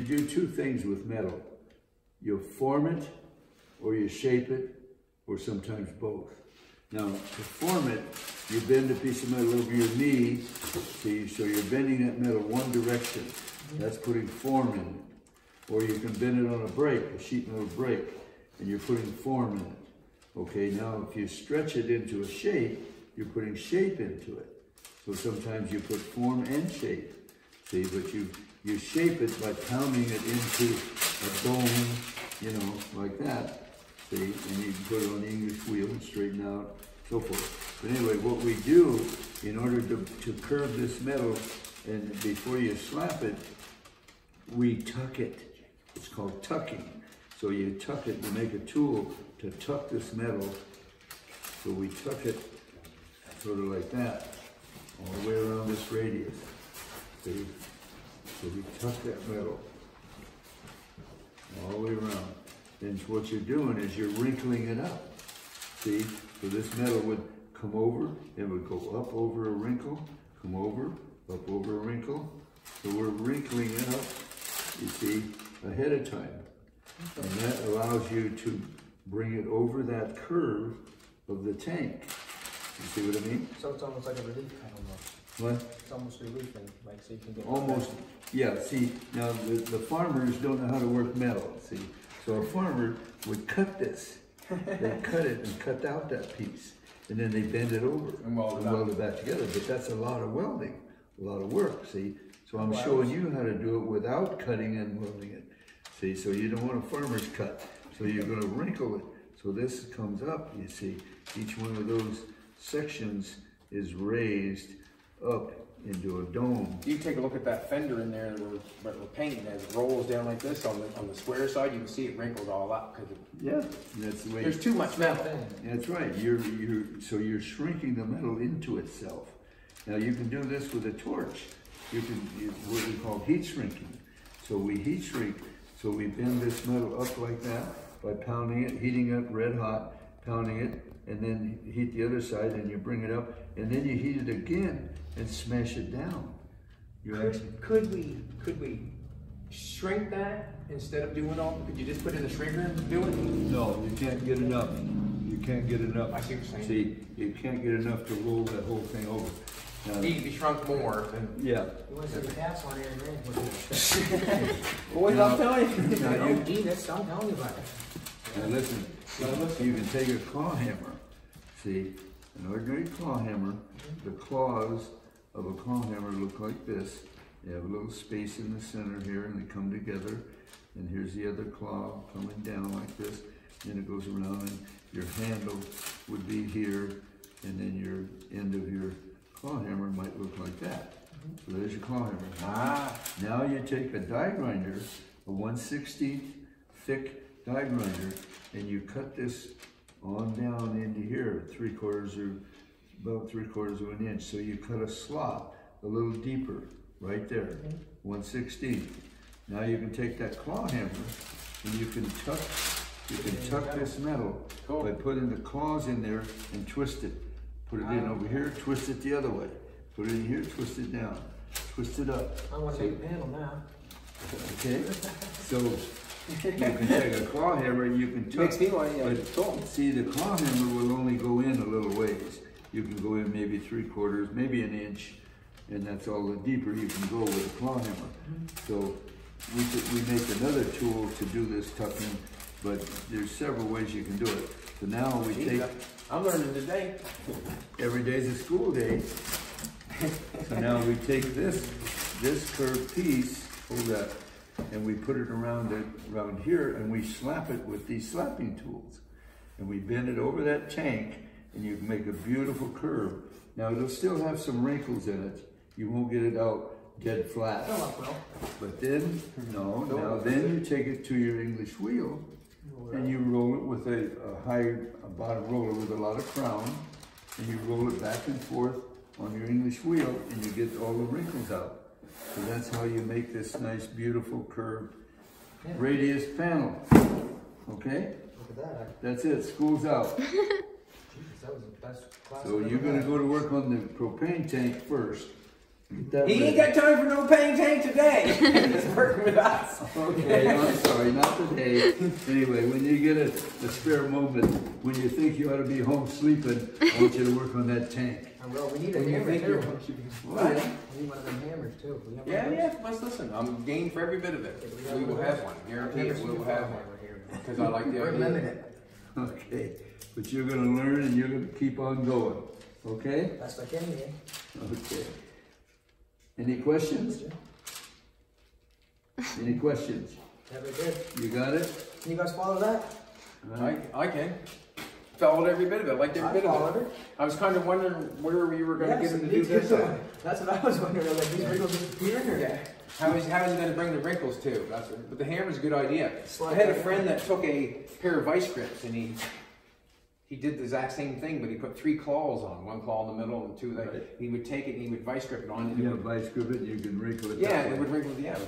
do two things with metal. You form it, or you shape it, or sometimes both. Now, to form it, you bend a piece of metal over your knee, see, so you're bending that metal one direction. That's putting form in it. Or you can bend it on a brake, a sheet metal brake, and you're putting form in it. Okay, now if you stretch it into a shape, you're putting shape into it. So sometimes you put form and shape, see, but you shape it by pounding it into a dome, you know, like that. See, and you can put it on the English wheel and straighten out, so forth. But anyway, what we do in order to curve this metal, and before you slap it, we tuck it. It's called tucking. So you tuck it, you make a tool to tuck this metal. So we tuck it sort of like that, all the way around this radius. See? So we tuck that metal all the way around. And what you're doing is you're wrinkling it up. See? So this metal would come over, it would go up over a wrinkle, come over, up over a wrinkle. So we're wrinkling it up, you see, ahead of time. And that allows you to bring it over that curve of the tank. You see what I mean? So it's almost like a relief panel. What? It's almost reliefing, like so you can get almost, yeah, see, now the farmers don't know how to work metal, see. So a farmer would cut this. They cut it and cut out that piece. And then they bend it over and weld it back together. But that's a lot of welding, a lot of work, see. So I'm showing you how to do it without cutting and welding it. See, so you don't want a farmer's cut. So you're gonna wrinkle it. So this comes up, you see. Each one of those sections is raised up into a dome. You take a look at that fender in there that we're painting. As it rolls down like this on the square side, you can see it wrinkled all up because yeah, that's the way. There's too much metal. That's right. So you're shrinking the metal into itself. Now you can do this with a torch. You can what we call heat shrinking. So we heat shrink. So we bend this metal up like that by pounding it, heating it red hot, pounding it, and then heat the other side, and you bring it up, and then you heat it again and smash it down. Could we shrink that instead of doing all? Could you just put it in the shrinker and do it? No, you can't get enough. You can't get enough. I see what you're saying. See, you can't get enough to roll that whole thing over. Now, need to be shrunk more. Yeah. You want to see the gas on here in a minute? Boys, I'm telling you. Now, I'm telling you about it. Now listen, you can take a claw hammer. See, an ordinary claw hammer, the claws of a claw hammer look like this. They have a little space in the center here and they come together. And here's the other claw coming down like this. And it goes around and your handle would be here. And then your end of your claw hammer might look like that. So there's your claw hammer. Ah. Now you take a die grinder, a 1/16 thick die grinder, and you cut this on down into here, about 3/4 of an inch. So you cut a slot a little deeper, right there, 1/16. Now you can take that claw hammer and you can tuck this metal by putting the claws in there and twist it. Put it in over here, twist it the other way. Put it in here, twist it down, twist it up. I want to make a panel now. Okay, so you can take a claw hammer, you can tuck, but see, the claw hammer will only go in a little ways. You can go in maybe 3/4, maybe an inch, and that's all the deeper you can go with a claw hammer. So we make another tool to do this tucking, but there's several ways you can do it. So now we take... I'm learning today. Every day's a school day. So now we take this curved piece, hold that, and we put it around here, and we slap it with these slapping tools. And we bend it over that tank, and you can make a beautiful curve. Now it'll still have some wrinkles in it. You won't get it out dead flat. But then, then you take it to your English wheel, and you roll it with a bottom roller with a lot of crown, and you roll it back and forth on your English wheel, and you get all the wrinkles out. So that's how you make this nice, beautiful curved radius panel. Okay? Look at that. That's it. School's out. Jesus, that was the best class. So you're going to go to work on the propane tank first, That He ain't ready. got time for no paint tank today. He's working with us. Okay, I'm sorry, not today. Anyway, when you get a spare moment, when you think you ought to be home sleeping, I want you to work on that tank. Well, we need a When you hammer think too. you're- We need one of them hammers too. We have one Yeah, of those? yeah, let's listen. I'm game for every bit of it. We will have one. Guarantee I've it, never we seen will a file have one. hammer here. Because I like the We're idea. limited. Okay, but you're gonna learn and you're gonna keep on going, okay? Best I can, yeah. Okay. Any questions? Any questions? Yeah, we're good. You got it? Can you guys follow that? I can. Followed every bit of it, liked every I bit of followed it. it. I was kind of wondering where you were going to Yes, get him to me do this. too. That's what I was wondering. Like, these wrinkles disappearing or? Yeah. How is he going to bring the wrinkles too? But the hammer's a good idea. Slide I had a that friend in. that took a pair of vice grips and he did the exact same thing, but he put 3 claws on, 1 claw in the middle and 2 Right. He would take it and he would vice grip it on. And it You would, have vice grip it, you can wrinkle it. yeah, that it way. would wrinkle. Yeah, the